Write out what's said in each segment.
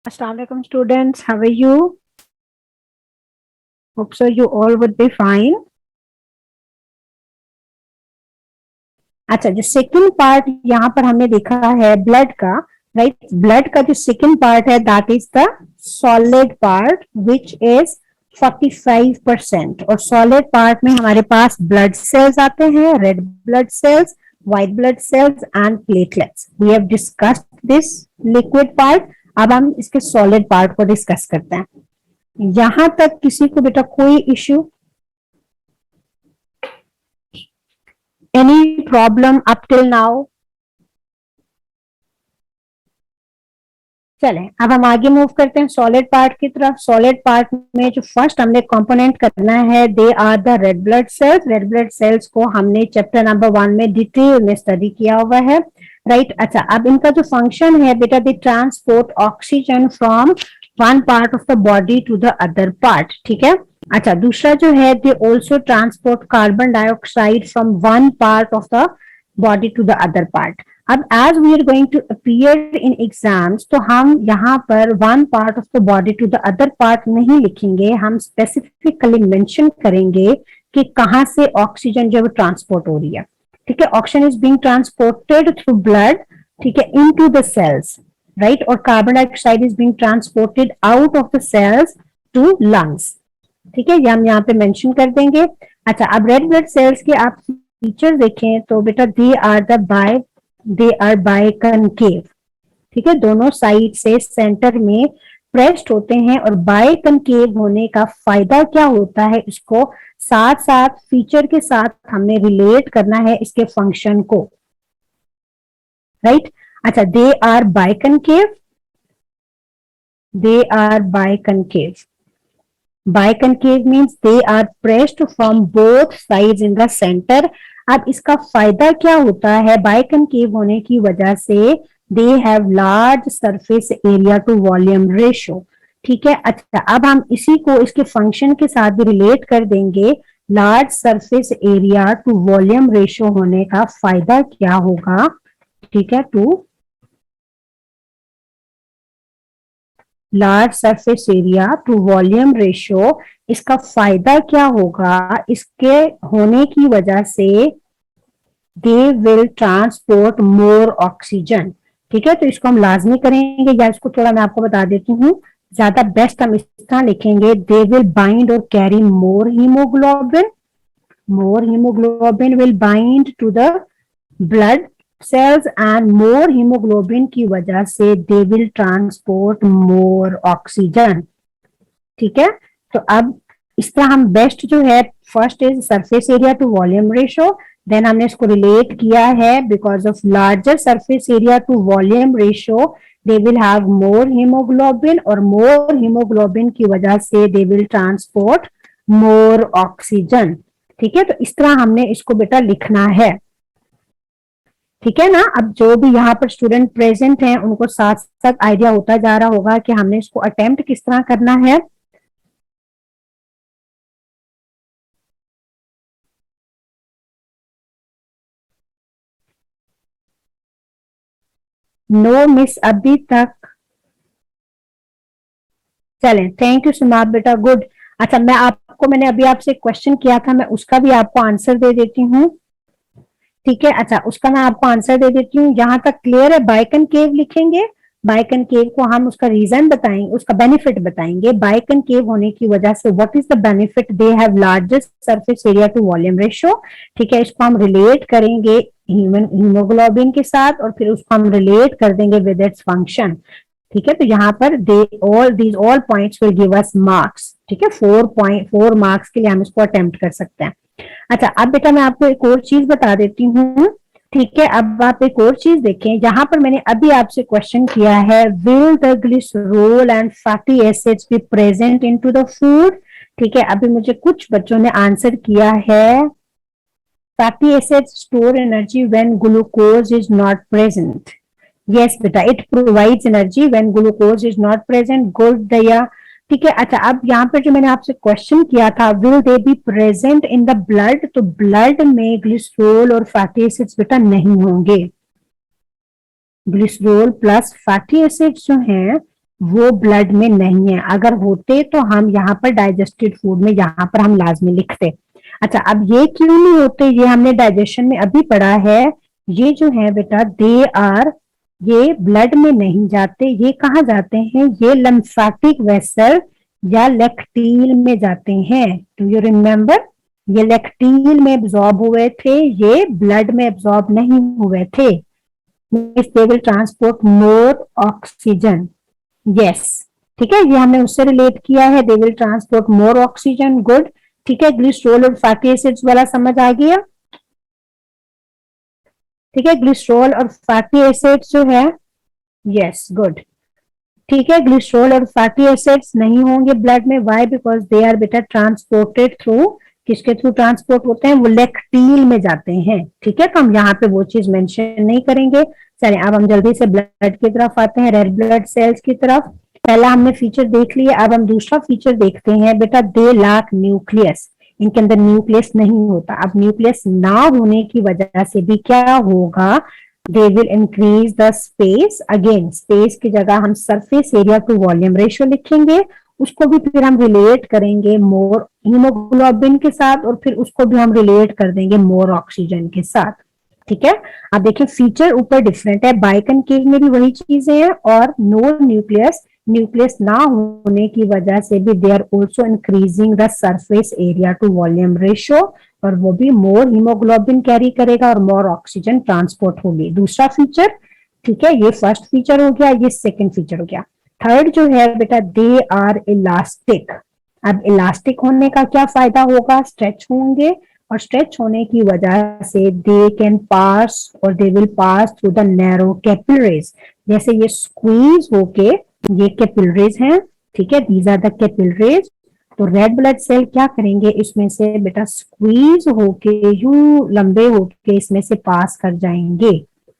Assalamualaikum students, how are you? Hope so you all would be fine. अच्छा, जो second part यहाँ पर हमने देखा है ब्लड का, राइट? ब्लड का जो सेकंड पार्ट है that is the solid part which is 45%। और सॉलिड पार्ट में हमारे पास ब्लड सेल्स आते हैं, red blood cells, white blood cells and platelets. We have discussed this liquid part. अब हम इसके सॉलिड पार्ट को डिस्कस करते हैं। यहां तक किसी को बेटा कोई issue, any problem up till now? चलें, अब हम आगे मूव करते हैं सॉलिड पार्ट की तरफ। सॉलिड पार्ट में जो फर्स्ट हमने कंपोनेंट करना है, they are the red blood cells. Red blood cells को हमने चैप्टर नंबर 1 में डिटेल में स्टडी किया हुआ है, राइट? अच्छा, अब इनका जो फंक्शन है बेटा, they transport oxygen from one part of the body to the other part, ठीक है? अच्छा, दूसरा जो है, they also transport carbon dioxide from one part of the body to the other part. अब as we are going to appear in exams, तो हम यहाँ पर one part of the body to the other part नहीं लिखेंगे, हम specifically mention करेंगे कि कहाँ से ऑक्सीजन जो ट्रांसपोर्ट हो रही है, ठीक है? Oxygen is being transported through blood, ठीक है, इनटू द सेल्स, राइट? और carbon dioxide is being transported out of the cells to lungs, ठीक है? ये हम यहाँ पे मेंशन कर देंगे। अच्छा, अब रेड ब्लड सेल्स के आप फीचर देखें तो बेटा, दे आर बाइकनकेव, ठीक है? दोनों साइड से सेंटर में प्रेस्ड होते हैं। और बाइकनकेव होने का फायदा क्या होता है, इसको साथ साथ फीचर के साथ हमने रिलेट करना है इसके फंक्शन को, राइट? अच्छा, they are biconcave, they are biconcave. Biconcave means they are pressed from both sides in the centre. अब इसका फायदा क्या होता है, बाइकनकेव होने की वजह से they have large surface area to volume ratio, ठीक है? अच्छा, अब हम इसी को इसके फंक्शन के साथ भी रिलेट कर देंगे। Large surface area to volume ratio होने का फायदा क्या होगा, ठीक है? To large surface area to volume ratio, इसका फायदा क्या होगा, इसके होने की वजह से they will transport more oxygen, ठीक है? तो इसको हम लाजमी करेंगे, या इसको थोड़ा मैं आपको बता देती हूँ, ज्यादा बेस्ट हम इस तरह लिखेंगे, दे विल बाइंड और carry more haemoglobin. More haemoglobin will bind to the blood cells and more haemoglobin की वजह से they will transport more oxygen, ठीक है? तो अब इस तरह हम बेस्ट जो है, first is surface area to volume ratio, then हमने इसको रिलेट किया है because of larger surface area to volume ratio they will have more haemoglobin, और मोर हीमोग्लोबिन की वजह से they will transport more oxygen, ठीक है? तो इस तरह हमने इसको बेटा लिखना है, ठीक है ना? अब जो भी यहाँ पर स्टूडेंट प्रेजेंट हैं उनको साथ साथ आइडिया होता जा रहा होगा कि हमने इसको अटेम्प्ट किस तरह करना है। नो मिस अभी तक? चलें, थैंक यू सुमाप बेटा, गुड। अच्छा, मैंने अभी आपसे क्वेश्चन किया था, मैं उसका भी आपको आंसर दे देती हूँ, ठीक है? अच्छा, उसका मैं आपको आंसर दे देती हूँ। यहाँ तक क्लियर है? बाइकनकेव लिखेंगे, बाइकनकेव को हम उसका रीजन बताएंगे, उसका बेनिफिट बताएंगे। बाइकनकेव होने की वजह से what is the benefit, they have largest surface area to volume ratio, ठीक है? इसको हम रिलेट करेंगे हीमोग्लोबिन के साथ, और फिर उसको हम रिलेट कर देंगे विद इट्स फंक्शन, ठीक है? तो यहाँ पर these all points will give us marks, ठीक है? 4 मार्क्स के लिए हम इसको अटेम्प्ट कर सकते हैं। अच्छा, अब बेटा मैं आपको एक और चीज बता देती हूँ, ठीक है? अब आप एक और चीज देखें, यहाँ पर मैंने अभी आपसे क्वेश्चन किया है, will the glycerol and fatty acids be present into the food, ठीक है? अभी मुझे कुछ बच्चों ने आंसर किया है, fatty acids store energy when glucose is not present. Yes बेटा, it provides energy when glucose is not present, good Daya, ठीक है? अच्छा, अब यहाँ पर जो मैंने आपसे क्वेश्चन किया था, will they be present in the blood, तो ब्लड में ग्लिसरॉल और फैटी एसिड्स बेटा नहीं होंगे। ग्लिसरॉल प्लस फैटी एसिड्स जो हैं वो ब्लड में नहीं है। अगर होते तो हम यहाँ पर डाइजेस्टेड फूड में यहाँ पर हम लाजमी लिखते। अच्छा, अब ये क्यों नहीं होते, ये हमने डाइजेशन में अभी पढ़ा है। ये जो है बेटा, दे आर, ये ब्लड में नहीं जाते, ये कहाँ जाते हैं, ये लिम्फेटिक वेसल या लेक्टील में जाते हैं। डू यू रिमेम्बर, ये लेक्टील में एब्जॉर्ब हुए थे, ये ब्लड में एब्जॉर्ब नहीं हुए थे। दे will transport more oxygen. Yes, ठीक है, ये हमने उससे रिलेट किया है, दे will transport more oxygen. Good, ठीक है, ग्लिसरॉल और फैटी एसिड्स वाला समझ आ गया। ठीक है, ग्लिसरॉल और फैटी एसिड्स जो है, यस गुड, ठीक है, ग्लिसरॉल और फैटी एसिड्स नहीं होंगे ब्लड में। वाई? बिकॉज दे आर बेटा ट्रांसपोर्टेड थ्रू, किसके थ्रू ट्रांसपोर्ट होते हैं, वो लेक्टील में जाते हैं। ठीक है, तो हम यहाँ पे वो चीज मेंशन नहीं करेंगे। चलिए अब हम जल्दी से ब्लड की तरफ आते हैं, रेड ब्लड सेल्स की तरफ। पहला हमने फीचर देख लिया, अब हम दूसरा फीचर देखते हैं। बेटा, दे लैक न्यूक्लियस, इनके अंदर न्यूक्लियस नहीं होता। अब न्यूक्लियस ना होने की वजह से भी क्या होगा, they will increase the space. Again space की जगह हम surface area to volume ratio लिखेंगे, उसको भी फिर हम रिलेट करेंगे मोर हीमोग्लोबिन के साथ, और फिर उसको भी हम रिलेट कर देंगे मोर ऑक्सीजन के साथ। ठीक है, अब देखिए फीचर ऊपर डिफरेंट है, बाइकनकेव में भी वही चीजें हैं, और नो न्यूक्लियस, न्यूक्लियस ना होने की वजह से भी they are also increasing the surface area to volume ratio, और वो भी मोर हीमोग्लोबिन कैरी करेगा और मोर ऑक्सीजन ट्रांसपोर्ट होगी। दूसरा फीचर, ठीक है, ये फर्स्ट फीचर हो गया, ये सेकंड फीचर हो गया। थर्ड जो है बेटा, दे आर इलास्टिक। अब इलास्टिक होने का क्या फायदा होगा, स्ट्रेच होंगे, और स्ट्रेच होने की वजह से दे कैन पास, और they will pass through the narrow capillaries. जैसे ये स्क्वीज होके, ये कैपिलरीज हैं, ठीक है, दीज आर द कैपिलरीज। तो रेड ब्लड सेल क्या करेंगे, इसमें से बेटा स्क्वीज होके यूं लंबे होके इसमें से पास कर जाएंगे।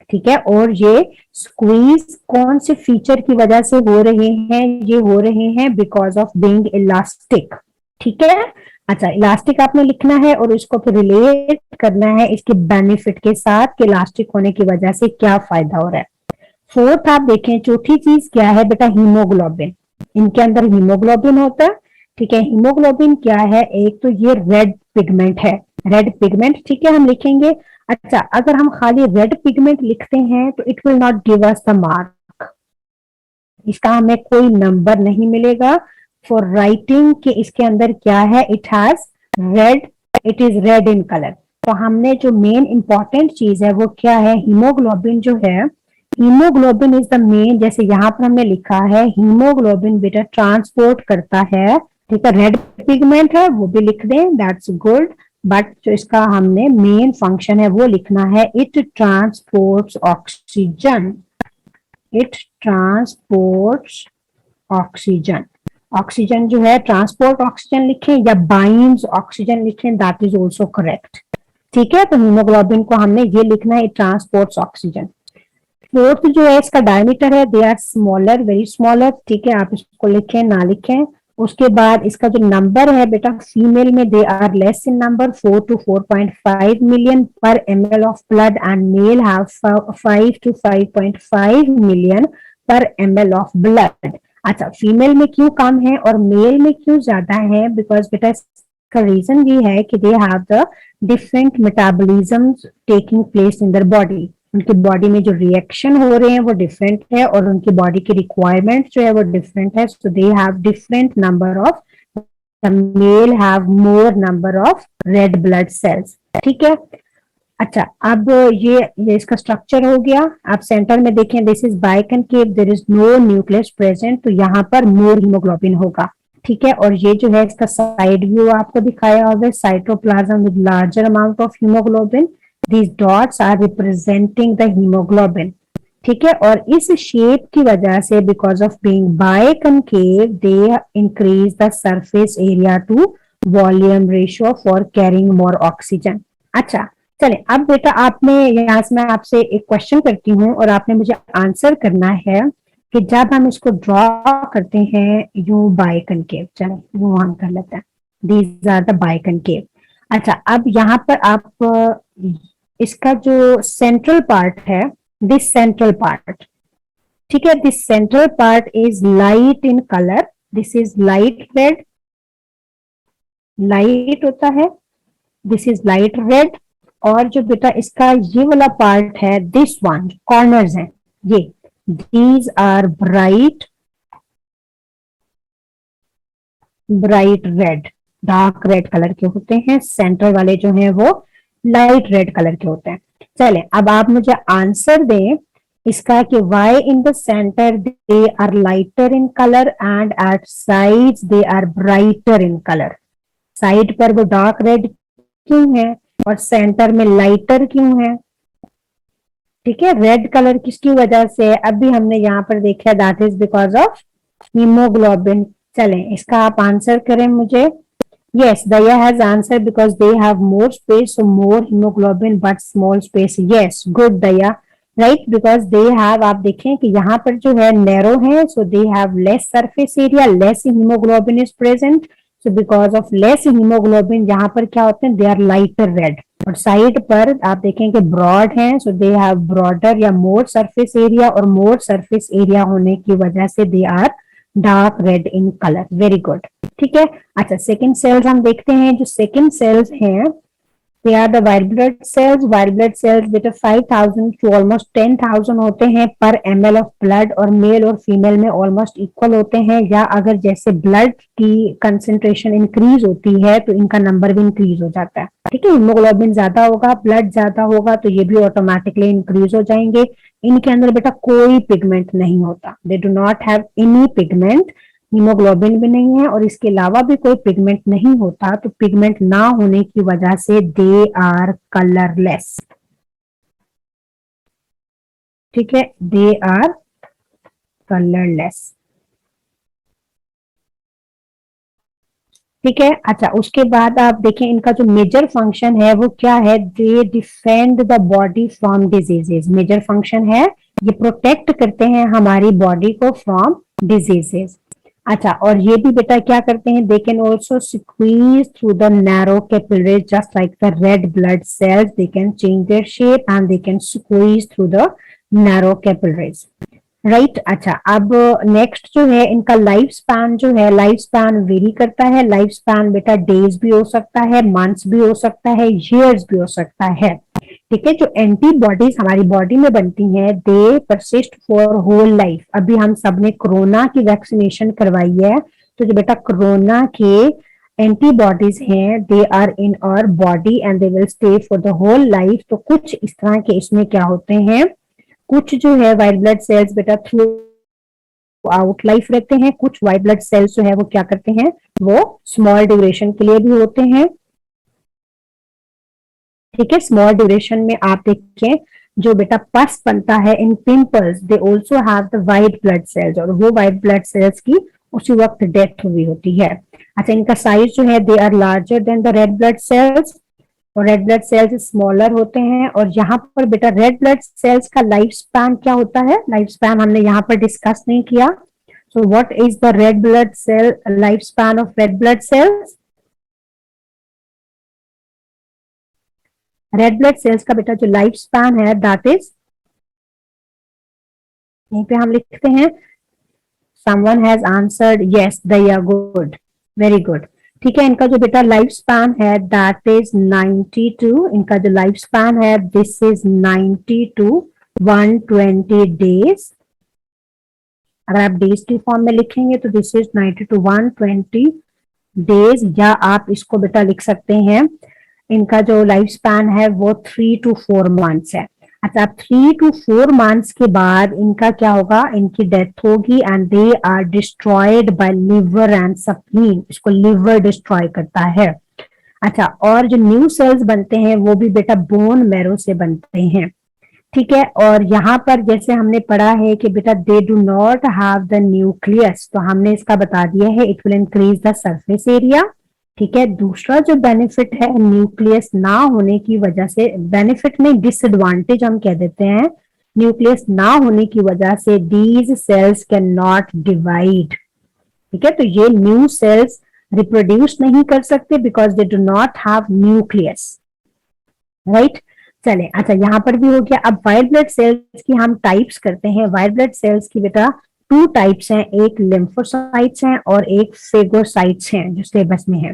ठीक है, और ये स्क्वीज कौन से फीचर की वजह से हो रहे हैं, ये हो रहे हैं बिकॉज ऑफ बीइंग इलास्टिक। ठीक है, अच्छा, इलास्टिक आपने लिखना है और इसको फिर रिलेट करना है इसके बेनिफिट के साथ कि इलास्टिक होने की वजह से क्या फायदा हो रहा है। फोर्थ आप देखें, चौथी चीज क्या है बेटा, हीमोग्लोबिन। इनके अंदर हीमोग्लोबिन होता है। ठीक है, हीमोग्लोबिन क्या है, एक तो ये रेड पिगमेंट है, रेड पिगमेंट, ठीक है, हम लिखेंगे। अच्छा, अगर हम खाली रेड पिगमेंट लिखते हैं तो it will not give us the mark, इसका हमें कोई नंबर नहीं मिलेगा फॉर राइटिंग कि इसके अंदर क्या है, it has red, it is red in colour. तो हमने जो मेन इंपॉर्टेंट चीज है वो क्या है, हीमोग्लोबिन जो है, हीमोग्लोबिन इज द मेन, जैसे यहाँ पर हमने लिखा है हीमोग्लोबिन बेटा ट्रांसपोर्ट करता है। ठीक है, रेड पिगमेंट है वो भी लिख दें, दैट्स गुड, बट जो इसका हमने मेन फंक्शन है वो लिखना है, it transports oxygen, it transports oxygen. Oxygen जो है, ट्रांसपोर्ट ऑक्सीजन लिखें या बाइंड्स ऑक्सीजन लिखें, दैट इज ऑल्सो करेक्ट। ठीक है, तो हीमोग्लोबिन को हमने ये लिखना है, इट ट्रांसपोर्ट्स ऑक्सीजन। फोर्थ जो है, इसका डायमीटर है, they are smaller, very smaller. ठीक है, आप इसको लिखें ना लिखें। उसके बाद इसका जो नंबर है बेटा, फीमेल में they are less in number, 4 to 4.5 million per ml of blood, and male have 5 to 5.5 million per ml of blood. अच्छा, फीमेल में क्यों कम है और मेल में क्यों ज्यादा है, बिकॉज बेटा इसका रीजन ये है कि they have the different metabolism taking place in their body, उनकी बॉडी में जो रिएक्शन हो रहे हैं वो डिफरेंट है, और उनकी बॉडी की रिक्वायरमेंट जो है वो डिफरेंट है। So they have different number of, the male have more number of red blood cells. ठीक है, अच्छा, अब ये इसका स्ट्रक्चर हो गया। आप सेंटर में देखें, this is biconcave, there is no nucleus present, तो यहाँ पर मोर हीमोग्लोबिन होगा। ठीक है, और ये जो है इसका साइड व्यू आपको दिखाया होगा, cytoplasm with larger amount of haemoglobin, these dots are representing the hemoglobin। ठीक है, और इस शेप की वजह से because of being biconcave they increase the surface area to volume ratio for carrying more oxygen. अच्छा, चले अब बेटा आपने यहाँ से मैं आपसे एक क्वेश्चन करती हूँ और आपने मुझे आंसर करना है कि जब हम इसको ड्रॉ करते हैं यू बाइकनकेव, चलो वो हम कर लेते हैं, दीज आर द बाइकनकेव। अच्छा, अब यहाँ पर आप इसका जो सेंट्रल पार्ट है, दिस सेंट्रल पार्ट, ठीक है, this central part is light in colour, this is light red, light होता है, दिस इज लाइट रेड। और जो बेटा इसका ये वाला पार्ट है, दिस वन कॉर्नर्स हैं ये, these are bright bright red, dark red colour के होते हैं। सेंटर वाले जो हैं वो लाइट रेड कलर के होते हैं। चले अब आप मुझे आंसर दें इसका कि why in the center they are lighter in color and at sides they are brighter in color। Side पर वो डार्क रेड क्यों है और सेंटर में लाइटर क्यों है? ठीक है, रेड कलर किसकी वजह से? अभी हमने यहाँ पर देखा, that is because of haemoglobin. चलें इसका आप आंसर करें मुझे। Yes, Daya has answer because they have more space, so more haemoglobin but small space. Yes, good Daya, right, because they have, आप देखें कि यहाँ पर जो है नैरो है, so they have less surface area, less haemoglobin is present, so because of less haemoglobin यहाँ पर क्या होते हैं, दे आर लाइटर रेड। और साइड पर आप देखें कि ब्रॉड है, सो दे हैव ब्रॉडर या मोर सरफेस एरिया, और मोर सरफेस एरिया होने की वजह से they are dark red in colour. Very good, ठीक है। अच्छा, सेकंड सेल्स हम देखते हैं। जो सेकंड सेल्स हैं, they are the white blood cells। white blood cells बेटा 5000 to almost 10,000 होते हैं पर ml ऑफ ब्लड, और मेल और फीमेल में ऑलमोस्ट इक्वल होते हैं, या अगर जैसे ब्लड की कंसेंट्रेशन इंक्रीज होती है तो इनका नंबर भी इंक्रीज हो जाता है। ठीक है, हीमोग्लोबिन ज्यादा होगा, ब्लड ज्यादा होगा, तो ये भी ऑटोमेटिकली इंक्रीज हो जाएंगे। इनके अंदर बेटा कोई पिगमेंट नहीं होता, they do not have any pigment, haemoglobin भी नहीं है और इसके अलावा भी कोई पिगमेंट नहीं होता, तो पिगमेंट ना होने की वजह से दे आर कलरलेस। ठीक है, दे आर कलरलेस। ठीक है, अच्छा उसके बाद आप देखें इनका जो मेजर फंक्शन है वो क्या है, they defend the body from diseases. Major function है ये प्रोटेक्ट करते हैं हमारी बॉडी को फ्रॉम डिजीजेस। अच्छा, और ये भी बेटा क्या करते हैं, they can also squeeze through the narrow capillaries just like the red blood sales, they can change their shape and they can squeeze through the narrow capillaries, right. अच्छा, अब नेक्स्ट जो है इनका लाइफ स्पैन जो है, life span very करता है। Life span बेटा डेज भी हो सकता है, मंथ्स भी हो सकता है, ईयर्स भी हो सकता है। ठीक है, जो एंटीबॉडीज हमारी बॉडी में बनती हैं, they persist for whole life. अभी हम सबने कोरोना की वैक्सीनेशन करवाई है, तो जो बेटा कोरोना के एंटीबॉडीज हैं, they are in our body and they will stay for the whole life. तो कुछ इस तरह के इसमें क्या होते हैं, कुछ जो है व्हाइट ब्लड सेल्स बेटा थ्रू आउट लाइफ रहते हैं, कुछ व्हाइट ब्लड सेल्स जो है वो क्या करते हैं, वो स्मॉल ड्यूरेशन के लिए भी होते हैं। ठीक है, स्मॉल ड्यूरेशन में आप देखें जो बेटा पस बनता है in pimples, they also have the white blood cells, और वो व्हाइट ब्लड सेल्स की उसी वक्त डेथ हुई होती है। अच्छा, इनका साइज जो है, they are larger than the red blood cells, और रेड ब्लड सेल्स स्मॉलर होते हैं। और यहाँ पर बेटा रेड ब्लड सेल्स का लाइफ स्पैन क्या होता है, लाइफ स्पैन हमने यहाँ पर डिस्कस नहीं किया। So what is the red blood cell life span of red blood cells? Red blood cells का बेटा जो लाइफ स्पैन है, दैट इज, यहीं पे हम लिखते हैं, someone has answered, yes Daya, good, very good. ठीक है, इनका जो बेटा लाइफ स्पैन है दैट इज 92, इनका जो लाइफ स्पैन है दिस इज 90 to 120 डेज। अगर आप डेज की फॉर्म में लिखेंगे तो दिस इज 90 to 120 डेज, या आप इसको बेटा लिख सकते हैं, इनका जो लाइफ स्पैन है वो 3 to 4 मंथ्स है। अच्छा, 3 to 4 मंथ्स के बाद इनका क्या होगा, इनकी डेथ होगी and they are destroyed by liver and spleen, इसको लिवर डिस्ट्रॉय करता है। अच्छा, और जो न्यू सेल्स बनते हैं वो भी बेटा बोन मैरो से बनते हैं। ठीक है, और यहाँ पर जैसे हमने पढ़ा है कि बेटा they do not have the nucleus, तो हमने इसका बता दिया है, it will increase the surface area. ठीक है, दूसरा जो बेनिफिट है न्यूक्लियस ना होने की वजह से, बेनिफिट में डिसएडवांटेज हम कह देते हैं, न्यूक्लियस ना होने की वजह से these cells can not divide. ठीक है, तो ये न्यू सेल्स रिप्रोड्यूस नहीं कर सकते because they do not have nucleus, right. चले, अच्छा यहाँ पर भी हो गया। अब व्हाइट ब्लड सेल्स की हम टाइप्स करते हैं। व्हाइट ब्लड सेल्स की बेटा टू टाइप्स हैं, एक लिम्फोसाइट्स हैं और एक फेगोसाइट्स हैं जो सिलेबस में है।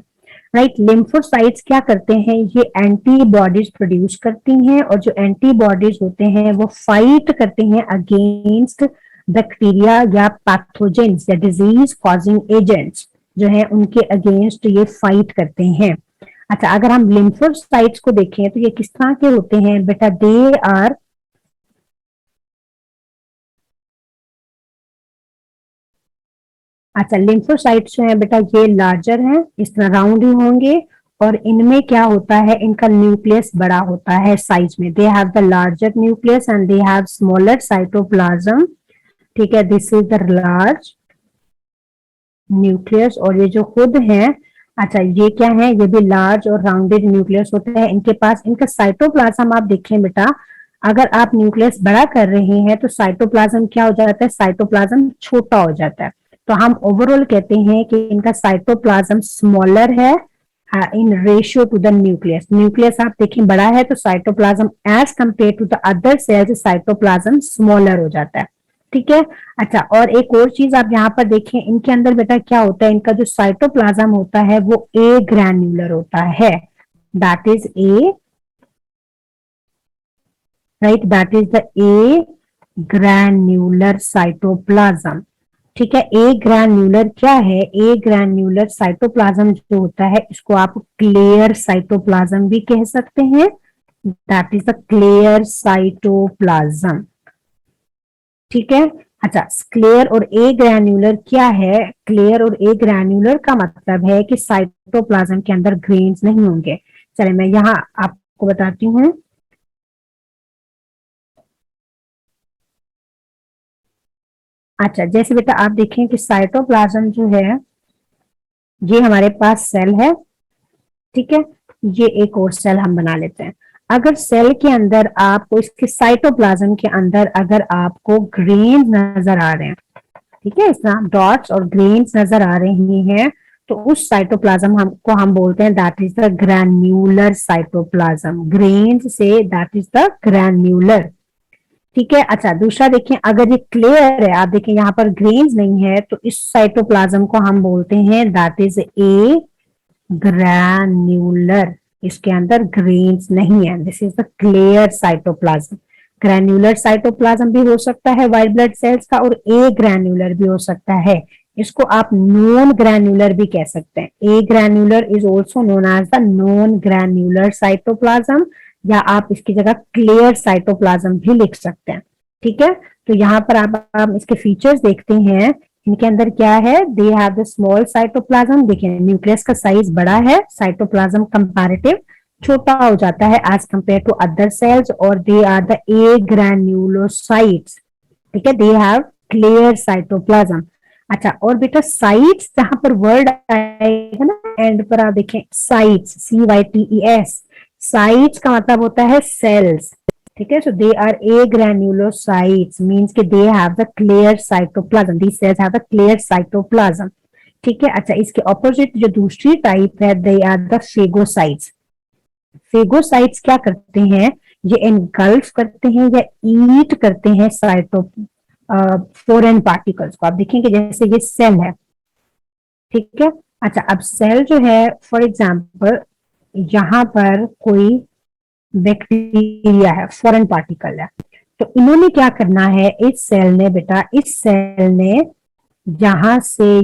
राइट, लिम्फोसाइट्स क्या करते हैं, ये एंटीबॉडीज प्रोड्यूस करती हैं और जो एंटीबॉडीज होते हैं वो फाइट करते हैं अगेंस्ट बैक्टीरिया या पैथोजेंस या डिजीज कॉजिंग एजेंट्स जो है उनके अगेंस्ट ये फाइट करते हैं। अच्छा, अगर हम लिम्फोसाइट्स को देखें तो ये किस तरह के होते हैं बेटा, दे आर अच्छा लिम्फोसाइट्स जो है बेटा ये लार्जर हैं, इस तरह राउंड ही होंगे और इनमें क्या होता है, इनका न्यूक्लियस बड़ा होता है साइज में। दे have the larger nucleus and they have smaller cytoplasm. ठीक है, this is the large nucleus. और ये जो खुद है, अच्छा ये क्या है, ये भी लार्ज और राउंडेड न्यूक्लियस होता है इनके पास। इनका साइटोप्लाज्म आप देखें बेटा, अगर आप न्यूक्लियस बड़ा कर रहे हैं तो साइटोप्लाज्म क्या हो जाता है, साइटोप्लाज्म छोटा हो जाता है। तो हम ओवरऑल कहते हैं कि इनका साइटोप्लाज्म स्मॉलर है in ratio to the nucleus. Nucleus आप देखें बड़ा है तो cytoplasm as compare to the other cells cytoplasm smaller हो जाता है। ठीक है, अच्छा और एक और चीज आप यहाँ पर देखें, इनके अंदर बेटा क्या होता है, इनका जो साइटोप्लाज्म होता है वो ए ग्रैन्युलर होता है। That is a, right, that is the A granular cytoplasm. ठीक है, ए ग्रैन्युलर क्या है, ए ग्रैन्युलर साइटोप्लाज्म जो होता है इसको आप क्लियर साइटोप्लाज्म भी कह सकते हैं। That is the clear cytoplasm. ठीक है, अच्छा क्लियर और ए ग्रैन्युलर क्या है, क्लियर और ए ग्रैन्युलर का मतलब है कि साइटोप्लाज्म के अंदर ग्रेन्स नहीं होंगे। चले मैं यहाँ आपको बताती हूँ। अच्छा, जैसे बेटा आप देखें कि साइटोप्लाज्म जो है ये हमारे पास सेल है। ठीक है, ये एक और सेल हम बना लेते हैं। अगर सेल के अंदर आपको इसके साइटोप्लाज्म के अंदर अगर आपको ग्रेन नजर आ रहे हैं, ठीक है, इस तरह डॉट्स और ग्रेन्स नजर आ रही हैं, तो उस साइटोप्लाज्म हमको हम बोलते हैं that is the granular cytoplasm. Grains say that is the granular. ठीक है, अच्छा दूसरा देखें, अगर ये क्लियर है, आप देखें यहाँ पर ग्रेन्स नहीं है, तो इस साइटोप्लाज्म को हम बोलते हैं दैट इज ए ग्रैन्युलर। इसके अंदर ग्रेन्स नहीं है, this is the clear cytoplasm. Granular cytoplasm भी हो सकता है व्हाइट ब्लड सेल्स का और ए ग्रैन्युलर भी हो सकता है। इसको आप नॉन ग्रैन्युलर भी कह सकते हैं। Agranular is also known as the non granular cytoplasm, या आप इसकी जगह क्लियर साइटोप्लाज्म भी लिख सकते हैं। ठीक है, तो यहाँ पर आप इसके फीचर्स देखते हैं, इनके अंदर क्या है, they have the small cytoplasm. देखिए न्यूक्लियस का साइज बड़ा है, साइटोप्लाज्म कंपैरेटिव छोटा हो जाता है as compare to other cells, और they are the agranulocytes. ठीक है, दे हैव क्लियर साइटोप्लाज्म। अच्छा, और बेटा साइट्स जहां पर वर्ड आएगा ना एंड पर, आप देखें साइट्स, CYTES, साइट्स का मतलब होता है सेल्स। ठीक है, so they are agranulocytes means कि they have the clear cytoplasm, these cells have the clear cytoplasm. ठीक है, अच्छा इसके ऑपोजिट जो दूसरी टाइप है, they are the phagocytes. Phagocytes क्या करते हैं, ये एनगल्फ करते हैं या ईट करते हैं साइटो फॉरेन पार्टिकल्स को। आप देखेंगे जैसे ये सेल है, ठीक है। अच्छा, अब सेल जो है, फॉर एग्जाम्पल यहाँ पर कोई बैक्टीरिया है, फॉरेन पार्टिकल है, तो इन्होंने क्या करना है, इस सेल ने बेटा, इस सेल ने जहां से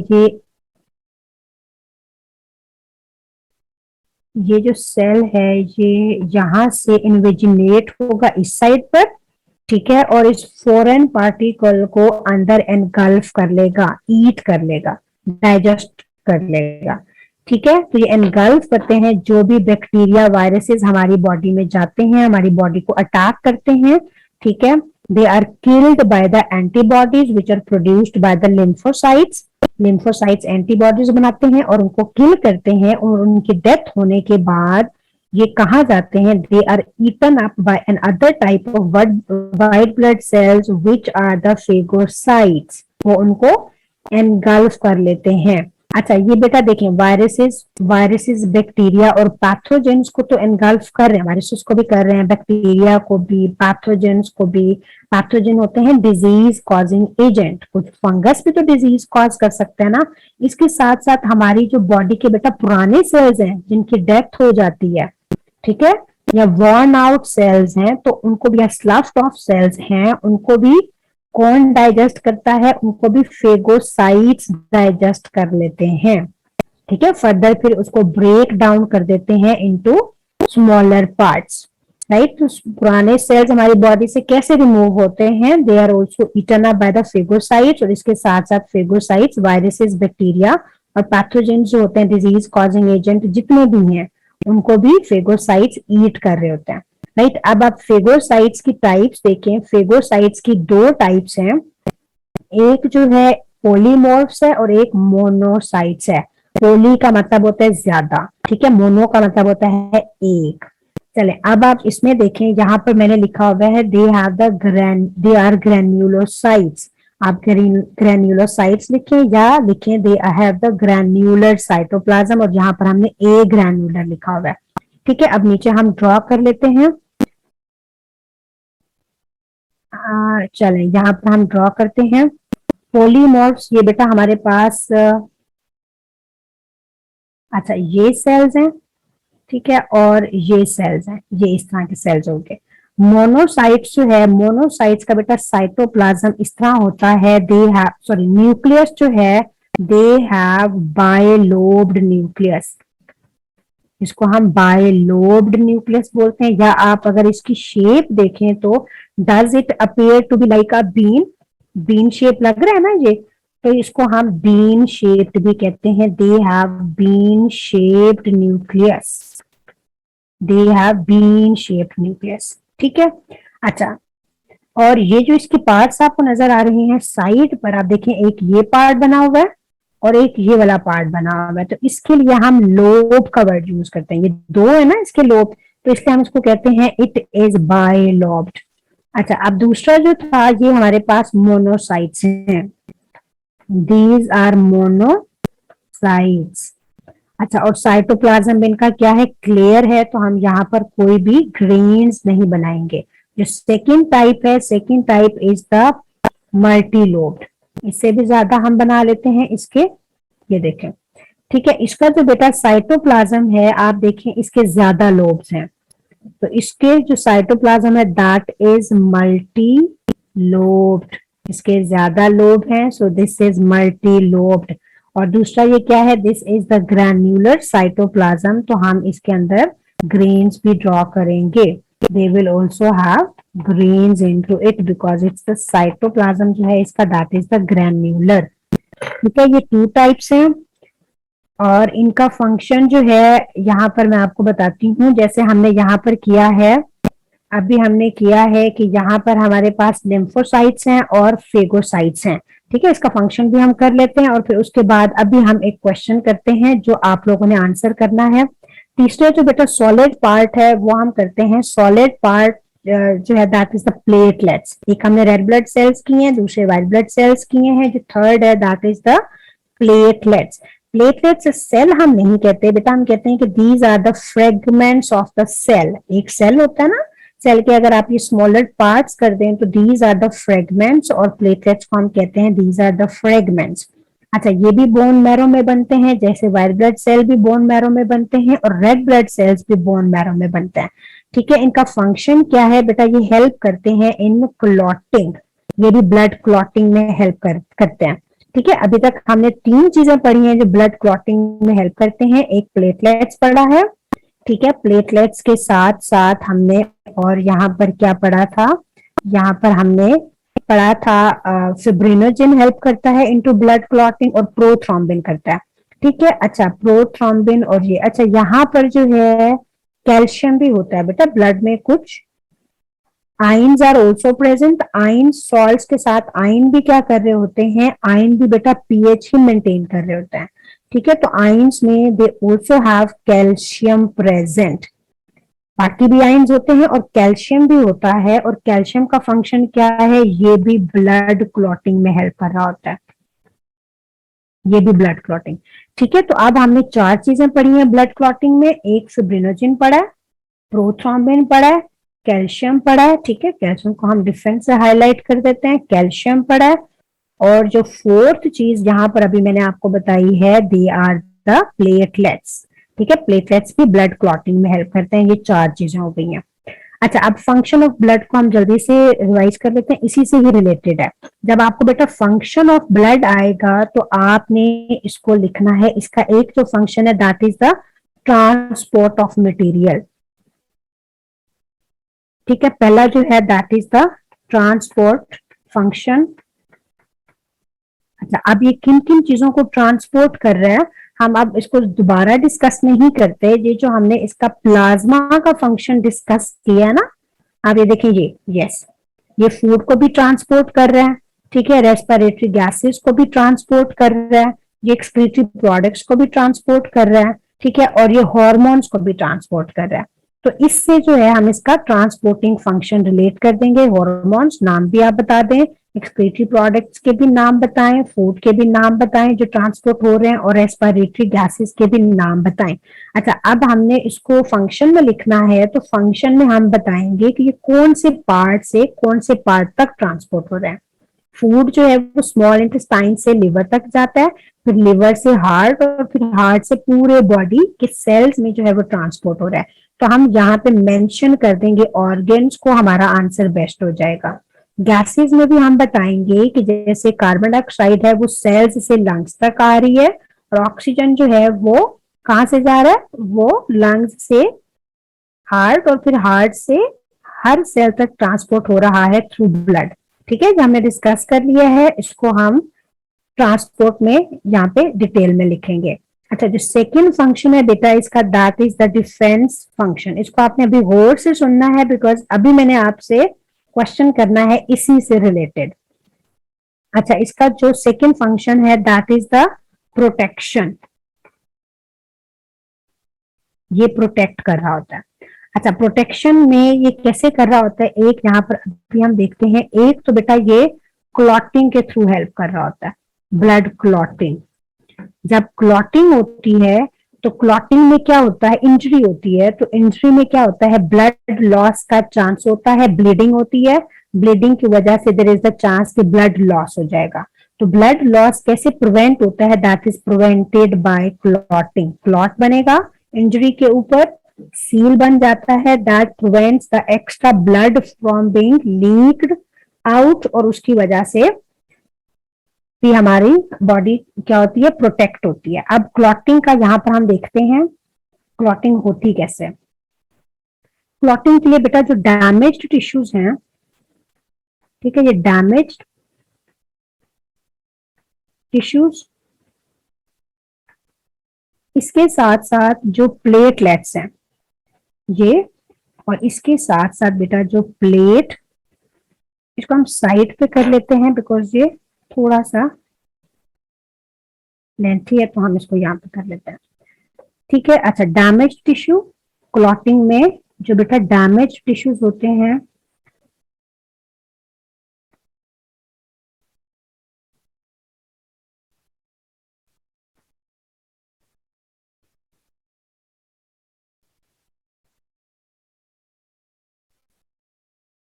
ये जो सेल है ये यहां से इन्वेजिनेट होगा इस साइड पर। ठीक है, और इस फॉरेन पार्टिकल को अंदर एनगल्फ कर लेगा, ईट कर लेगा, डाइजेस्ट कर लेगा। ठीक है, तो ये एनगल्फ करते हैं जो भी बैक्टीरिया वायरसेस हमारी बॉडी में जाते हैं, हमारी बॉडी को अटैक करते हैं। ठीक है, they are killed by the antibodies which are produced by the lymphocytes. Lymphocytes antibodies बनाते हैं और उनको किल करते हैं, और उनकी डेथ होने के बाद ये कहा जाते हैं, they are eaten up by an other type of white blood cells which are the phagocytes. वो उनको एनगल्फ कर लेते हैं। अच्छा ये बेटा देखें, वायरसेस वायरसेस बैक्टीरिया और पैथोजेंस को तो एनगल्फ कर रहे हैं, वायरसेस को भी कर रहे हैं, बैक्टीरिया को भी, पैथोजेंस को भी। पैथोजन होते हैं डिजीज कॉजिंग एजेंट, कुछ फंगस भी तो डिजीज कॉज कर सकते हैं ना। इसके साथ साथ हमारी जो बॉडी के बेटा पुराने सेल्स हैं जिनकी डेथ हो जाती है, ठीक है, या वर्न आउट सेल्स हैं, तो उनको भी, या स्लफ्ड ऑफ सेल्स हैं, उनको भी कौन डाइजेस्ट करता है, उनको भी फेगोसाइट्स डाइजेस्ट कर लेते हैं। ठीक है, फर्दर फिर उसको ब्रेक डाउन कर देते हैं इनटू स्मॉलर पार्ट्स, राइट। तो पुराने सेल्स हमारी बॉडी से कैसे रिमूव होते हैं, they are also eaten up by the phagocytes, और इसके साथ साथ फेगोसाइट्स वायरसेस बैक्टीरिया और पैथोजेन जो होते हैं डिजीज कॉजिंग एजेंट जितने भी हैं उनको भी फेगोसाइट्स ईट कर रहे होते हैं, राइट। अब आप फेगोसाइट्स की टाइप्स देखें, फेगोसाइट्स की दो टाइप्स हैं, एक जो है पोलीमॉर्फ्स है और एक मोनोसाइट्स है। पोली का मतलब होता है ज्यादा, ठीक है, मोनो का मतलब होता है एक। चले अब आप इसमें देखें, यहाँ पर मैंने लिखा हुआ है दे आर ग्रेन्युलोसाइट्स। आप ग्रेन्युलोसाइट्स लिखें या लिखें दे हैव द ग्रैन्युलर साइटोप्लाज्म, और यहाँ पर हमने ए ग्रैन्युलर लिखा हुआ है। ठीक है, अब नीचे हम ड्रॉ कर लेते हैं। चलें यहाँ पर हम ड्रॉ करते हैं पोलीमॉर्फ्स। ये बेटा हमारे पास अच्छा ये सेल्स हैं, ठीक है, और ये सेल्स हैं, ये इस तरह के सेल्स होंगे। मोनोसाइट्स जो है, मोनोसाइट्स का बेटा साइटोप्लाज्म इस तरह होता है, दे हैव, सॉरी, न्यूक्लियस जो है, दे हैव बायलोब्ड न्यूक्लियस, इसको हम बायलोब्ड न्यूक्लियस बोलते हैं। या आप अगर इसकी शेप देखें तो does it appear to be like a bean, bean shape लग रहा है ना ये, तो इसको हम बीन शेप्ड भी कहते हैं, they have bean shaped nucleus, they have bean shaped nucleus, ठीक है। अच्छा, और ये जो इसके पार्ट्स आपको नजर आ रहे हैं साइड पर, आप देखें एक ये पार्ट बना हुआ है और एक ये वाला पार्ट बना हुआ है, तो इसके लिए हम लोब का वर्ड यूज करते हैं, ये दो है ना इसके लोब, तो इसलिए हम इसको कहते हैं इट इज बायलोब्ड। अच्छा, अब दूसरा जो था ये हमारे पास मोनोसाइट्स हैं, दीज आर मोनोसाइट्स। अच्छा, और साइटोप्लाज्म इनका क्या है, क्लियर है, तो हम यहाँ पर कोई भी ग्रेन्स नहीं बनाएंगे। जो सेकंड टाइप है, सेकंड टाइप इज द मल्टीलोब्ड, इससे भी ज्यादा हम बना लेते हैं इसके, ये देखें, ठीक है। इसका जो बेटा साइटोप्लाज्म है, आप देखें इसके ज्यादा लोब्स हैं, तो इसके जो साइटोप्लाज्म है दैट इज मल्टी लोब्ड, इसके ज्यादा लोब हैं, so this is multi lobed. और दूसरा ये क्या है, this is the granular cytoplasm, तो हम इसके अंदर ग्रेन्स भी ड्रॉ करेंगे, they will also have grains into it because it's the cytoplasm जो है इसका दैट इज द ग्रैन्युलर, ठीक है। ये टू टाइप्स हैं और इनका फंक्शन जो है यहाँ पर मैं आपको बताती हूँ, जैसे हमने यहाँ पर किया है, अभी हमने किया है कि यहाँ पर हमारे पास लिम्फोसाइट्स हैं और फेगोसाइट्स हैं, ठीक है। इसका फंक्शन भी हम कर लेते हैं और फिर उसके बाद अभी हम एक क्वेश्चन करते हैं जो आप लोगों ने आंसर करना है। तीसरा जो बेटा सॉलिड पार्ट है वो हम करते हैं, सॉलिड पार्ट जो है दैट इज द प्लेटलेट्स। एक हमने रेड ब्लड सेल्स किए हैं, दूसरे व्हाइट ब्लड सेल्स किए हैं, जो थर्ड है that is the platelets. Platelets cell हम नहीं कहते बेटा, हम कहते हैं कि these are the fragments of the cell. एक सेल होता है ना, सेल के अगर आप ये स्मॉलर पार्ट्स कर दें तो दीज आर द फ्रेगमेंट्स, और प्लेटलेट्स को हम कहते हैं दीज आर द फ्रेगमेंट्स। अच्छा, ये भी बोन मैरो में बनते हैं, जैसे व्हाइट ब्लड सेल भी बोन मैरो में बनते हैं और रेड ब्लड सेल्स भी बोन मैरो में बनते हैं, ठीक है। इनका फंक्शन क्या है बेटा, ये हेल्प करते हैं इन क्लॉटिंग, ये भी ब्लड क्लॉटिंग में हेल्प करते हैं, ठीक है। अभी तक हमने तीन चीजें पढ़ी हैं जो ब्लड क्लॉटिंग में हेल्प करते हैं, एक प्लेटलेट्स पढ़ा है, ठीक है, प्लेटलेट्स के साथ साथ हमने और यहाँ पर क्या पढ़ा था, यहाँ पर हमने पढ़ा था फिब्रिनोजेन हेल्प करता है इनटू ब्लड क्लॉटिंग और प्रोथ्रोम्बिन करता है, ठीक है। अच्छा, प्रोथ्रोम्बिन और ये, अच्छा यहाँ पर जो है कैल्शियम भी होता है बेटा ब्लड में, कुछ ions are also present, ion salts के साथ आयन भी क्या कर रहे होते हैं, आयन भी बेटा पीएच ही मेंटेन कर रहे होते हैं, ठीक है। तो आयन्स में दे ऑल्सो हैव कैल्शियम प्रेजेंट, बाकी भी आयन्स होते हैं और कैल्शियम भी होता है, और कैल्शियम का फंक्शन क्या है, ये भी ब्लड क्लॉटिंग में हेल्प कर रहा होता है, ये भी ब्लड क्लॉटिंग। ठीक है, तो अब हमने 4 चीजें पढ़ी हैं ब्लड क्लॉटिंग में। एक फिब्रिनोजेन पढ़ा है, प्रोथ्रोम्बिन पढ़ा है, कैल्शियम पढ़ा है। ठीक है, कैल्शियम को हम डिफरेंस से हाईलाइट कर देते हैं, कैल्शियम पढ़ा है। और जो फोर्थ चीज यहाँ पर अभी मैंने आपको बताई है, दे आर द प्लेटलेट्स। ठीक है, प्लेटलेट्स भी ब्लड क्लॉटिंग में हेल्प करते हैं। ये 4 चीजें हो गई हैं। अच्छा, अब फंक्शन ऑफ ब्लड को हम जल्दी से रिवाइज कर लेते हैं, इसी से ही रिलेटेड है। जब आपको बेटा फंक्शन ऑफ ब्लड आएगा तो आपने इसको लिखना है। इसका एक जो फंक्शन है that is the transport of material. ठीक है, पहला जो है that is the transport function. अच्छा, अब ये किन किन चीजों को ट्रांसपोर्ट कर रहा है हम अब इसको दोबारा डिस्कस नहीं करते। ये जो हमने इसका प्लाज्मा का फंक्शन डिस्कस किया है ना, आप ये देखें, यस, ये फूड को भी ट्रांसपोर्ट कर रहा है। ठीक है, रेस्पिरेटरी गैसेस को भी ट्रांसपोर्ट कर रहा है, ये एक्सक्रीटरी प्रोडक्ट्स को भी ट्रांसपोर्ट कर रहा है। ठीक है, और ये हार्मोन्स को भी ट्रांसपोर्ट कर रहा है। तो इससे जो है हम इसका ट्रांसपोर्टिंग फंक्शन रिलेट कर देंगे। हार्मोन्स नाम भी आप बता दें, एक्सक्रीटरी प्रोडक्ट्स के भी नाम बताएं, फूड के भी नाम बताएं जो ट्रांसपोर्ट हो रहे हैं, और रेस्पिरेटरी गैसेस के भी नाम बताएं। अच्छा, अब हमने इसको फंक्शन में लिखना है, तो फंक्शन में हम बताएंगे कि ये कौन से पार्ट से कौन से पार्ट तक ट्रांसपोर्ट हो रहा है। फूड जो है वो स्मॉल इंटेस्टाइन से लिवर तक जाता है, फिर लिवर से हार्ट, और फिर हार्ट से पूरे बॉडी के सेल्स में जो है वो ट्रांसपोर्ट हो रहा है। तो हम यहाँ पे मेंशन कर देंगे ऑर्गन्स को, हमारा आंसर बेस्ट हो जाएगा। गैसेस में भी हम बताएंगे कि जैसे कार्बन डाइऑक्साइड है वो सेल्स से लंग्स तक आ रही है, और ऑक्सीजन जो है वो कहाँ से जा रहा है, वो लंग्स से हार्ट, और फिर हार्ट से हर सेल तक ट्रांसपोर्ट हो रहा है थ्रू ब्लड। ठीक है, जो हमने डिस्कस कर लिया है इसको हम ट्रांसपोर्ट में यहाँ पे डिटेल में लिखेंगे। अच्छा, जो सेकंड फंक्शन है बेटा इसका, that is the defence function. इसको आपने अभी गौर से सुनना है, बिकॉज अभी मैंने आपसे क्वेश्चन करना है इसी से रिलेटेड। अच्छा, इसका जो सेकंड फंक्शन है दैट इज द प्रोटेक्शन। ये प्रोटेक्ट कर रहा होता है। अच्छा, प्रोटेक्शन में ये कैसे कर रहा होता है, एक यहाँ पर अभी हम देखते हैं। एक तो बेटा ये क्लॉटिंग के थ्रू हेल्प कर रहा होता है, ब्लड क्लॉटिंग। जब क्लॉटिंग होती है तो क्लॉटिंग में क्या होता है, इंजरी होती है, तो इंजरी में क्या होता है, ब्लड लॉस का चांस होता है, ब्लीडिंग होती है। ब्लीडिंग की वजह से देयर इज द चांस कि ब्लड लॉस हो जाएगा। तो ब्लड लॉस कैसे प्रिवेंट होता है, that is prevented by clotting. Clot बनेगा इंजरी के ऊपर, सील बन जाता है, that prevents the extra blood from being leaked out, और उसकी वजह से भी हमारी बॉडी क्या होती है, प्रोटेक्ट होती है। अब क्लॉटिंग का यहाँ पर हम देखते हैं क्लॉटिंग होती कैसे। क्लॉटिंग के लिए बेटा जो डैमेज्ड टिश्यूज हैं, ठीक है, ये डैमेज्ड टिश्यूज, इसके साथ साथ जो प्लेटलेट्स हैं ये, और इसके साथ साथ बेटा जो प्लेट, इसको हम साइड पे कर लेते हैं बिकॉज ये थोड़ा सा लेंथी है, तो हम इसको यहाँ पे कर लेते हैं। ठीक है, अच्छा, डैमेज टिश्यू, क्लॉटिंग में जो बेटा डैमेज टिश्यूज होते हैं,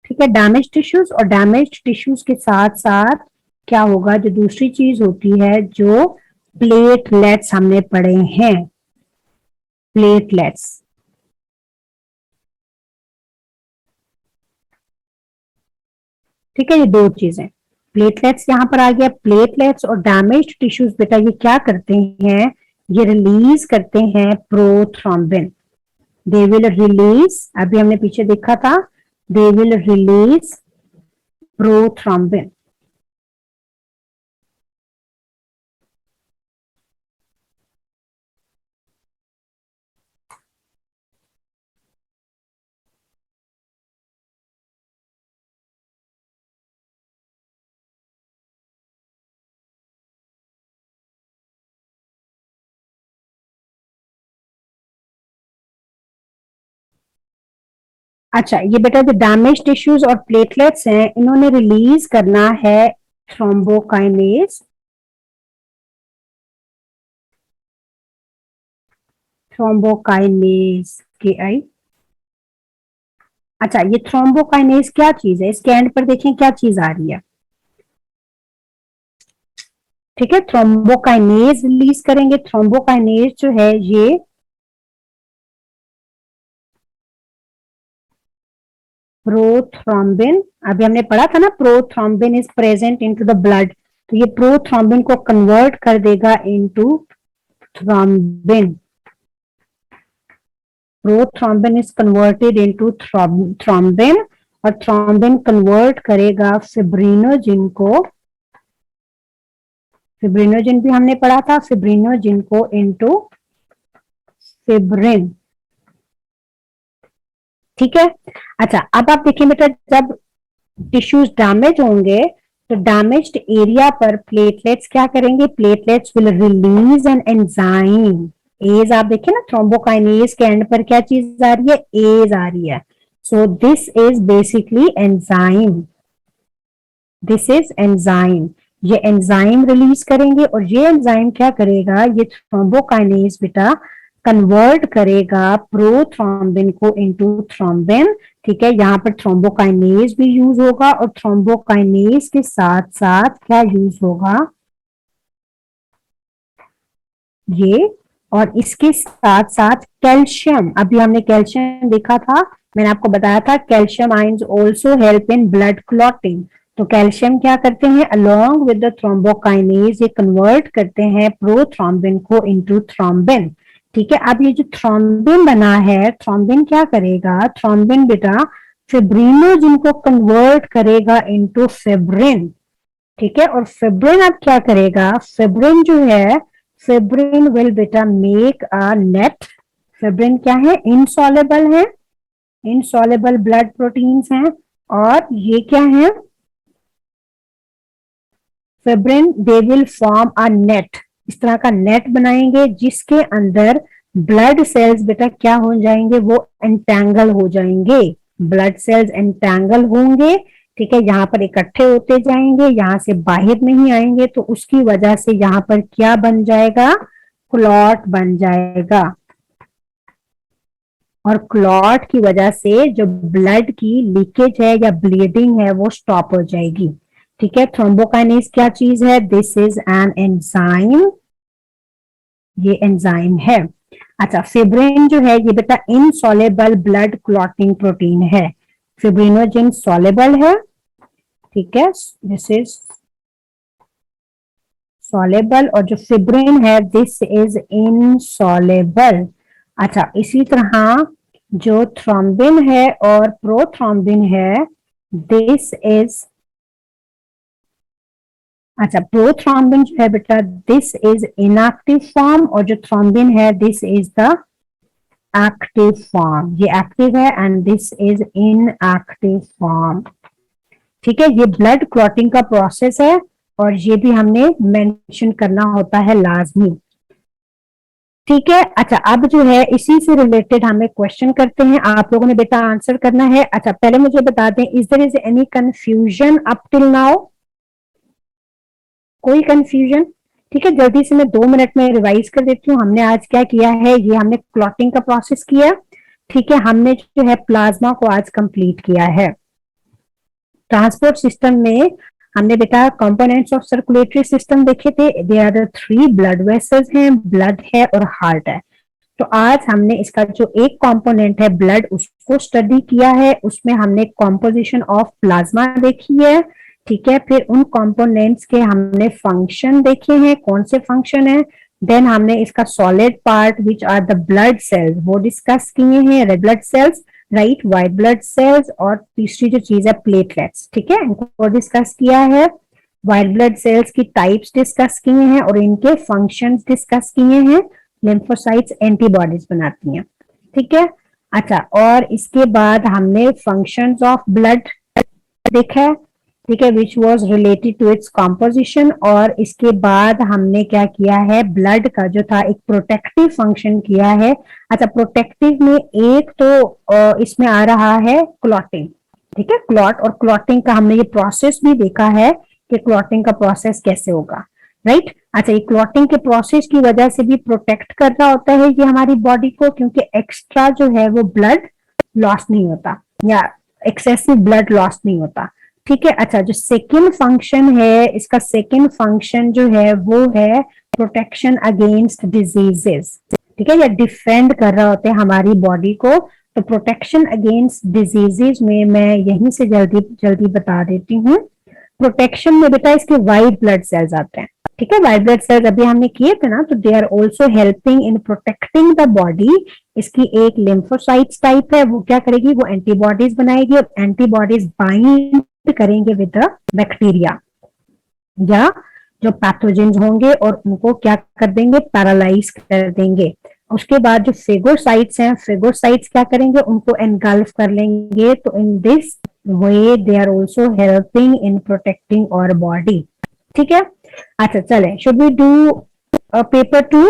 ठीक है, डैमेज टिश्यूज, और डैमेज टिश्यूज के साथ साथ क्या होगा, जो दूसरी चीज होती है, जो प्लेटलेट्स हमने पढ़े हैं, प्लेटलेट्स। ठीक है, ये 2 चीजें, प्लेटलेट्स यहाँ पर आ गया। प्लेटलेट्स और डैमेज्ड टिश्यूज बेटा ये क्या करते हैं, ये रिलीज करते हैं प्रोथ्रोम्बिन। दे विल रिलीज, अभी हमने पीछे देखा था, दे विल रिलीज प्रोथ्रोम्बिन। अच्छा, ये बेटा जो डैमेज टिश्यूज और प्लेटलेट्स हैं, इन्होंने रिलीज करना है थ्रोम्बोकाइनेज। थ्रोम्बोकाइनेज के आई। अच्छा, ये थ्रोम्बोकाइनेज क्या चीज है, इसके एंड पर देखें क्या चीज आ रही है। ठीक है, थ्रोम्बोकाइनेज रिलीज करेंगे। थ्रोम्बोकाइनेज जो है ये प्रोथ्रोम्बिन, अभी हमने पढ़ा था ना, prothrombin is present into the blood, तो ये प्रोथ्रोम्बिन को कन्वर्ट कर देगा into thrombin. Prothrombin is converted into thrombin, और थ्रोम्बिन कन्वर्ट करेगा फिब्रिनोजिन को, फिब्रिनोजिन भी हमने पढ़ा था, फिब्रिनोजिन को इनटू फिब्रिन। ठीक है। अच्छा, अब आप देखिए बेटा, जब टिश्यूज डैमेज होंगे तो डैमेज्ड एरिया पर प्लेटलेट्स क्या करेंगे, platelets will release an enzyme. As आप देखिए ना, थ्रोम्बोकाइनेज के एंड पर क्या चीज आ रही है, एज आ रही है। So this is basically enzyme, this is enzyme. ये एंजाइम रिलीज करेंगे, और ये एंजाइम क्या करेगा, ये थ्रोम्बोकाइनेज बेटा कन्वर्ट करेगा प्रोथ्रोम्बिन को इनटू थ्रोम्बिन। ठीक है, यहाँ पर थ्रोम्बोकाइनेज भी यूज होगा, और थ्रोम्बोकाइनेज के साथ साथ क्या यूज होगा, ये, और इसके साथ साथ कैल्शियम। अभी हमने कैल्शियम देखा था, मैंने आपको बताया था calcium ions also help in blood clotting. तो कैल्शियम क्या करते हैं, अलोंग विद द थ्रोम्बोकाइनेज ये कन्वर्ट करते हैं प्रोथ्रोम्बिन को इनटू थ्रोम्बिन। ठीक है, अब ये जो थ्रोम्बिन बना है, थ्रोम्बिन क्या करेगा, थ्रोम्बिन बेटा फिब्रिनोजिन को कन्वर्ट करेगा इनटू फिब्रिन। ठीक है, और फिब्रिन अब क्या करेगा, फिब्रिन जो है, फिब्रिन विल बेटा मेक अ नेट। फिब्रिन क्या है, इनसॉलेबल है, इनसॉलेबल ब्लड प्रोटीन्स हैं, और ये क्या है, fibrin they will form a net, इस तरह का नेट बनाएंगे जिसके अंदर ब्लड सेल्स बेटा क्या हो जाएंगे, वो एंटेंगल हो जाएंगे, ब्लड सेल्स एंटेंगल होंगे। ठीक है, यहाँ पर इकट्ठे होते जाएंगे, यहाँ से बाहर नहीं आएंगे, तो उसकी वजह से यहाँ पर क्या बन जाएगा, क्लॉट बन जाएगा, और क्लॉट की वजह से जो ब्लड की लीकेज है या ब्लीडिंग है वो स्टॉप हो जाएगी। ठीक है, थ्रोम्बोकाइनेज क्या चीज है, दिस इज एन एंजाइम, ये एंजाइम है। अच्छा, फिब्रिन जो है ये बेटा इनसॉलेबल ब्लड क्लॉटिंग प्रोटीन है, फिब्रिनोजिन सॉलेबल है। ठीक है, दिस इज सॉलेबल, और जो फिब्रिन है दिस इज इनसॉलेबल। अच्छा, इसी तरह जो थ्रोम्बिन है और प्रोथ्रोम्बिन है, दिस इज, अच्छा प्रोथ्रोम्बिन जो है बेटा दिस इज इनएक्टिव फॉर्म, और जो थ्रोम्बिन है this is the active form, ये एक्टिव है and this is inactive form. ठीक है, ये ब्लड क्लॉटिंग का प्रोसेस है, और ये भी हमने मेंशन करना होता है लाजमी। ठीक है, अच्छा अब जो है इसी से रिलेटेड हमें क्वेश्चन करते हैं, आप लोगों ने बेटा आंसर करना है। अच्छा, पहले मुझे बता दें, is there is any confusion up till now, कोई कंफ्यूजन। ठीक है, जल्दी से मैं 2 मिनट में रिवाइज कर देती हूँ, हमने आज क्या किया है, ये हमने क्लॉटिंग का प्रोसेस किया। ठीक है, हमने जो है प्लाज्मा को आज कंप्लीट किया है। ट्रांसपोर्ट सिस्टम में हमने बेटा कंपोनेंट्स ऑफ सर्कुलेटरी सिस्टम देखे थे, they are the 3 blood vessels हैं, ब्लड है और हार्ट है। तो आज हमने इसका जो एक कंपोनेंट है ब्लड, उसको स्टडी किया है, उसमें हमने कॉम्पोजिशन ऑफ प्लाज्मा देखी है। ठीक है, फिर उन कंपोनेंट्स के हमने फंक्शन देखे हैं, कौन से फंक्शन है। देन हमने इसका solid part which are the blood cells वो डिस्कस किए हैं, red blood cells, right, white blood cells, और तीसरी जो चीज है प्लेटलेट्स। ठीक है, इनको डिस्कस किया है। व्हाइट ब्लड सेल्स की टाइप्स डिस्कस किए हैं और इनके फंक्शंस डिस्कस किए हैं। लिम्फोसाइट्स एंटीबॉडीज बनाती हैं। ठीक है, अच्छा, और इसके बाद हमने फंक्शंस ऑफ ब्लड देखा है। ठीक है, which was related to its composition, और इसके बाद हमने क्या किया है, ब्लड का जो था एक प्रोटेक्टिव फंक्शन किया है। अच्छा, प्रोटेक्टिव में एक तो इसमें आ रहा है क्लॉटिंग। ठीक है, क्लॉट और क्लॉटिंग का हमने ये प्रोसेस भी देखा है कि क्लॉटिंग का प्रोसेस कैसे होगा। राइट। अच्छा, ये क्लॉटिंग के प्रोसेस की वजह से भी प्रोटेक्ट कर रहा होता है ये हमारी बॉडी को, क्योंकि एक्स्ट्रा जो है वो ब्लड लॉस नहीं होता या एक्सेसिव ब्लड लॉस नहीं होता। ठीक है। अच्छा, जो सेकेंड फंक्शन है इसका, सेकेंड फंक्शन जो है वो है प्रोटेक्शन अगेंस्ट डिजीजेस। ठीक है, या डिफेंड कर रहा होता है हमारी बॉडी को। तो प्रोटेक्शन अगेंस्ट डिजीजेस में मैं यहीं से जल्दी जल्दी बता देती हूँ। प्रोटेक्शन में बेटा इसके व्हाइट ब्लड सेल्स आते हैं। ठीक है, व्हाइट ब्लड सेल्स अभी हमने किए थे ना, तो they are also helping in protecting the body. इसकी एक लिम्फोसाइट्स टाइप है, वो क्या करेगी, वो एंटीबॉडीज बनाएगी और एंटीबॉडीज बाइंड करेंगे विद द बैक्टीरिया या जो पैथोजेंस होंगे और उनको क्या कर देंगे, पैरालाइज कर देंगे। उसके बाद जो फेगोसाइट्स हैं, फेगोसाइट्स क्या करेंगे, उनको एनगल्फ कर लेंगे। तो in this way they are also helping in protecting our body. ठीक है। अच्छा चले, शुड वी डू पेपर 2?